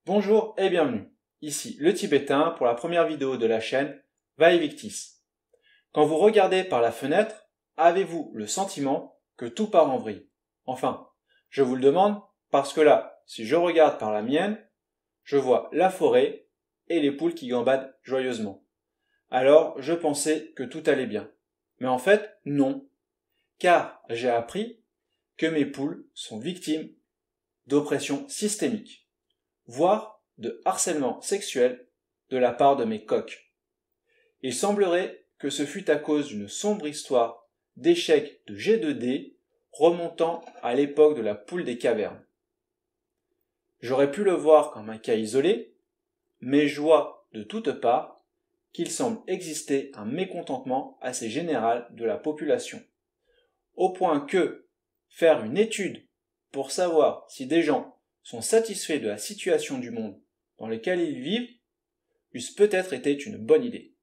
Bonjour et bienvenue, ici le Tibétain pour la première vidéo de la chaîne Vaevictis. Quand vous regardez par la fenêtre, avez-vous le sentiment que tout part en vrille? Enfin, je vous le demande parce que là, si je regarde par la mienne, je vois la forêt et les poules qui gambadent joyeusement. Alors, je pensais que tout allait bien. Mais en fait, non. Car j'ai appris que mes poules sont victimes d'oppression systémique, voire de harcèlement sexuel de la part de mes coqs. Il semblerait que ce fut à cause d'une sombre histoire d'échec de G2D remontant à l'époque de la poule des cavernes. J'aurais pu le voir comme un cas isolé, mais je vois de toutes parts qu'il semble exister un mécontentement assez général de la population, au point que faire une étude pour savoir si des gens sont satisfaits de la situation du monde dans lequel ils vivent eussent peut-être été une bonne idée.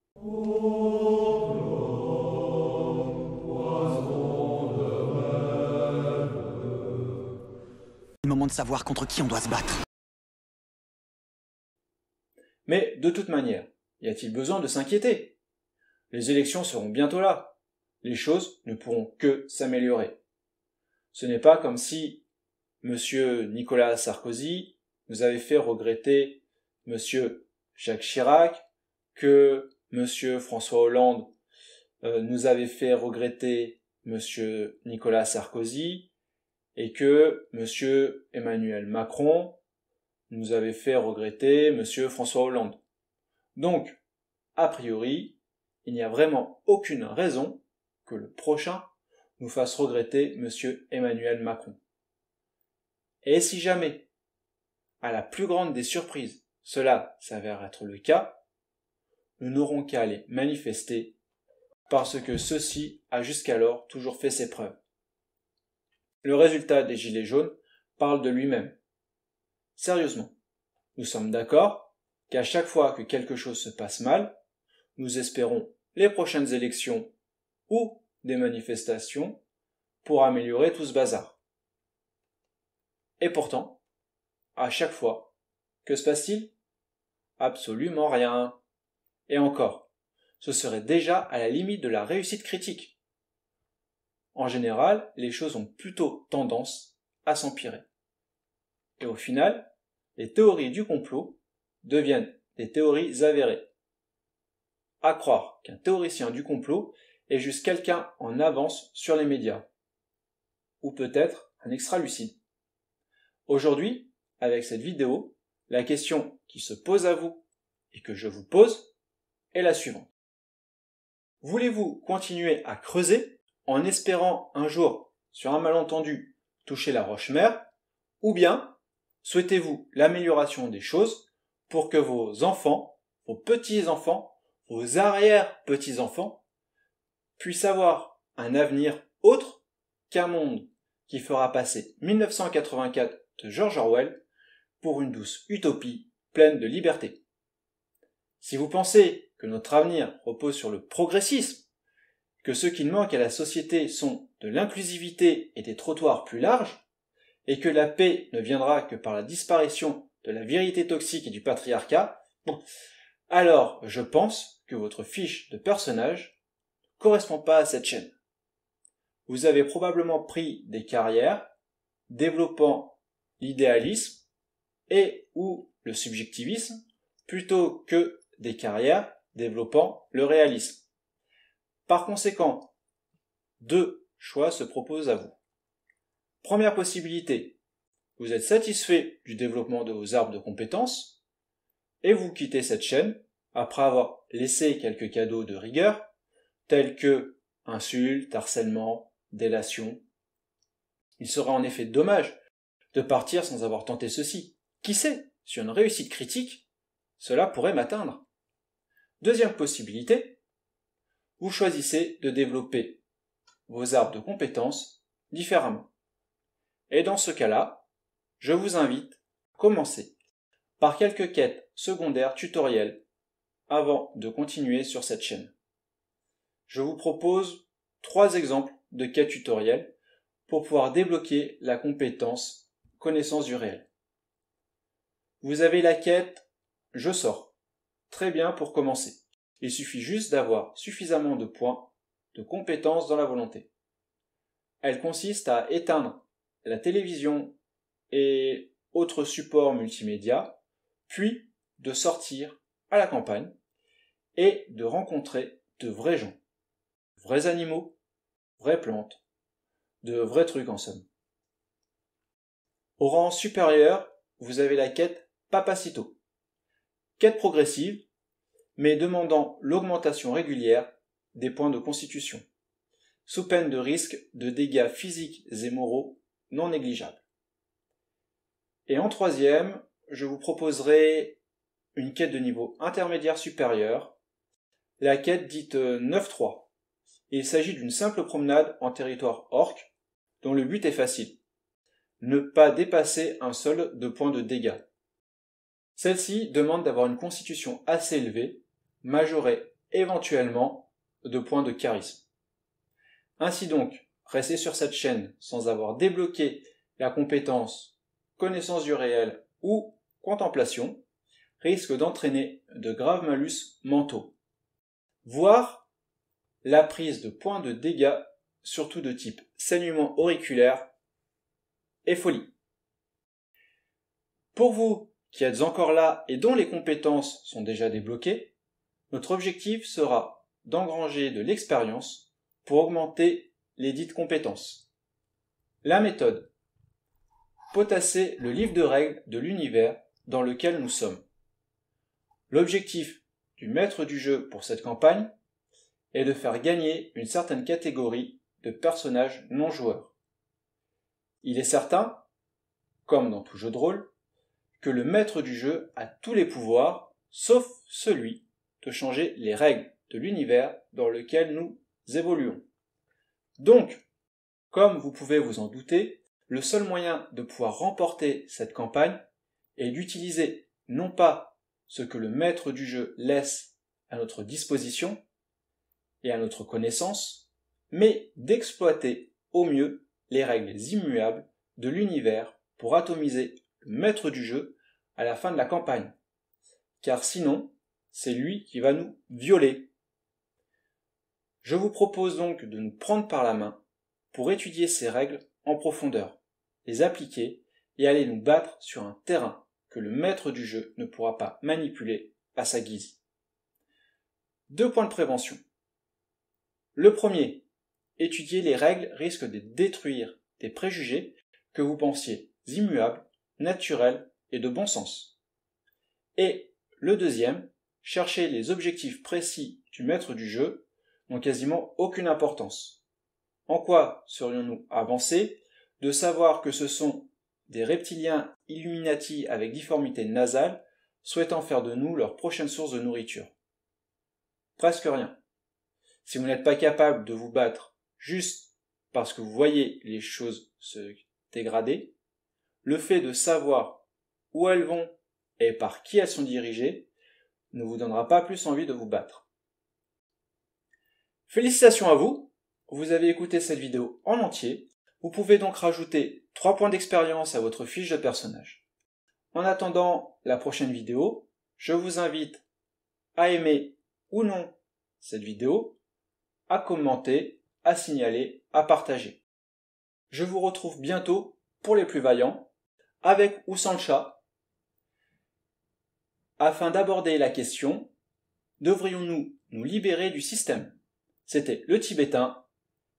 Le moment de savoir contre qui on doit se battre. Mais de toute manière, y a-t-il besoin de s'inquiéter? Les élections seront bientôt là. Les choses ne pourront que s'améliorer. Ce n'est pas comme si Monsieur Nicolas Sarkozy nous avait fait regretter Monsieur Jacques Chirac, que Monsieur François Hollande nous avait fait regretter Monsieur Nicolas Sarkozy, et que Monsieur Emmanuel Macron nous avait fait regretter Monsieur François Hollande. Donc, a priori, il n'y a vraiment aucune raison que le prochain nous fasse regretter Monsieur Emmanuel Macron. Et si jamais, à la plus grande des surprises, cela s'avère être le cas, nous n'aurons qu'à aller manifester parce que ceci a jusqu'alors toujours fait ses preuves. Le résultat des Gilets jaunes parle de lui-même. Sérieusement, nous sommes d'accord qu'à chaque fois que quelque chose se passe mal, nous espérons les prochaines élections ou des manifestations pour améliorer tout ce bazar. Et pourtant, à chaque fois, que se passe-t-il? Absolument rien. Et encore, ce serait déjà à la limite de la réussite critique. En général, les choses ont plutôt tendance à s'empirer. Et au final, les théories du complot deviennent des théories avérées. À croire qu'un théoricien du complot est juste quelqu'un en avance sur les médias. Ou peut-être un extra-lucide. Aujourd'hui, avec cette vidéo, la question qui se pose à vous et que je vous pose est la suivante. Voulez-vous continuer à creuser en espérant un jour, sur un malentendu, toucher la roche-mère, ou bien souhaitez-vous l'amélioration des choses pour que vos enfants, vos petits-enfants, vos arrière-petits-enfants puissent avoir un avenir autre qu'un monde qui fera passer 1984 de George Orwell pour une douce utopie pleine de liberté. Si vous pensez que notre avenir repose sur le progressisme, que ce qu'il manque à la société sont de l'inclusivité et des trottoirs plus larges, et que la paix ne viendra que par la disparition de la virilité toxique et du patriarcat, alors je pense que votre fiche de personnage ne correspond pas à cette chaîne. Vous avez probablement pris des carrières développant l'idéalisme et ou le subjectivisme plutôt que des carrières développant le réalisme. Par conséquent, deux choix se proposent à vous. Première possibilité, vous êtes satisfait du développement de vos arbres de compétences et vous quittez cette chaîne après avoir laissé quelques cadeaux de rigueur tels que insultes, harcèlement, délation. Il serait en effet dommage de partir sans avoir tenté ceci. Qui sait, sur une réussite critique, cela pourrait m'atteindre. Deuxième possibilité, vous choisissez de développer vos arbres de compétences différemment. Et dans ce cas-là, je vous invite à commencer par quelques quêtes secondaires tutoriels avant de continuer sur cette chaîne. Je vous propose 3 exemples de quêtes tutoriels pour pouvoir débloquer la compétence connaissance du réel. Vous avez la quête « Je sors ». Très bien pour commencer. Il suffit juste d'avoir suffisamment de points, de compétences dans la volonté. Elle consiste à éteindre la télévision et autres supports multimédia, puis de sortir à la campagne et de rencontrer de vrais gens, de vrais animaux, vraies plantes, de vrais trucs en somme. Au rang supérieur, vous avez la quête Papacito. Quête progressive, mais demandant l'augmentation régulière des points de constitution, sous peine de risque de dégâts physiques et moraux non négligeables. Et en troisième, je vous proposerai une quête de niveau intermédiaire supérieur, la quête dite 9-3. Il s'agit d'une simple promenade en territoire orc, dont le but est facile. Ne pas dépasser un solde de points de dégâts. Celle-ci demande d'avoir une constitution assez élevée, majorée éventuellement de points de charisme. Ainsi donc, rester sur cette chaîne sans avoir débloqué la compétence connaissance du réel ou contemplation risque d'entraîner de graves malus mentaux, voire la prise de points de dégâts, surtout de type saignement auriculaire et folie. Pour vous qui êtes encore là et dont les compétences sont déjà débloquées, notre objectif sera d'engranger de l'expérience pour augmenter les dites compétences. La méthode: potasser le livre de règles de l'univers dans lequel nous sommes. L'objectif du maître du jeu pour cette campagne est de faire gagner une certaine catégorie de personnages non joueurs. Il est certain, comme dans tout jeu de rôle, que le maître du jeu a tous les pouvoirs, sauf celui de changer les règles de l'univers dans lequel nous évoluons. Donc, comme vous pouvez vous en douter, le seul moyen de pouvoir remporter cette campagne est d'utiliser non pas ce que le maître du jeu laisse à notre disposition et à notre connaissance, mais d'exploiter au mieux les règles immuables de l'univers pour atomiser le maître du jeu à la fin de la campagne. Car sinon, c'est lui qui va nous violer. Je vous propose donc de nous prendre par la main pour étudier ces règles en profondeur, les appliquer et aller nous battre sur un terrain que le maître du jeu ne pourra pas manipuler à sa guise. 2 points de prévention. Le premier, étudier les règles risque de détruire des préjugés que vous pensiez immuables, naturels et de bon sens. Et le deuxième, chercher les objectifs précis du maître du jeu n'ont quasiment aucune importance. En quoi serions-nous avancés de savoir que ce sont des reptiliens Illuminati avec difformité nasale souhaitant faire de nous leur prochaine source de nourriture? Presque rien. Si vous n'êtes pas capable de vous battre juste parce que vous voyez les choses se dégrader, le fait de savoir où elles vont et par qui elles sont dirigées ne vous donnera pas plus envie de vous battre. Félicitations à vous, vous avez écouté cette vidéo en entier. Vous pouvez donc rajouter 3 points d'expérience à votre fiche de personnage. En attendant la prochaine vidéo, je vous invite à aimer ou non cette vidéo, à commenter, à signaler, à partager. Je vous retrouve bientôt pour les plus vaillants, avec ou sans le chat, afin d'aborder la question « Devrions-nous nous libérer du système ?» C'était le Tibétain,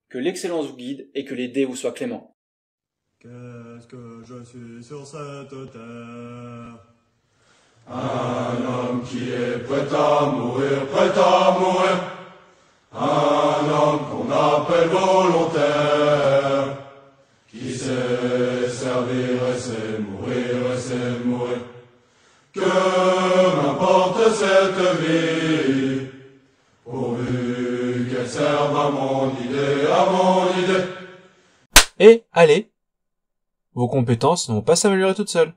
que l'excellence vous guide et que les dés vous soient cléments. Qu'est-ce que je suis sur cette terre? Un homme qui est prêt à mourir, prêt à mourir. Un homme qu'on appelle volontaire, qui sait servir et sait mourir et sait mourir. Que m'importe cette vie, pourvu qu'elle serve à mon idée, à mon idée. Et allez, vos compétences ne vont pas s'améliorer toutes seules.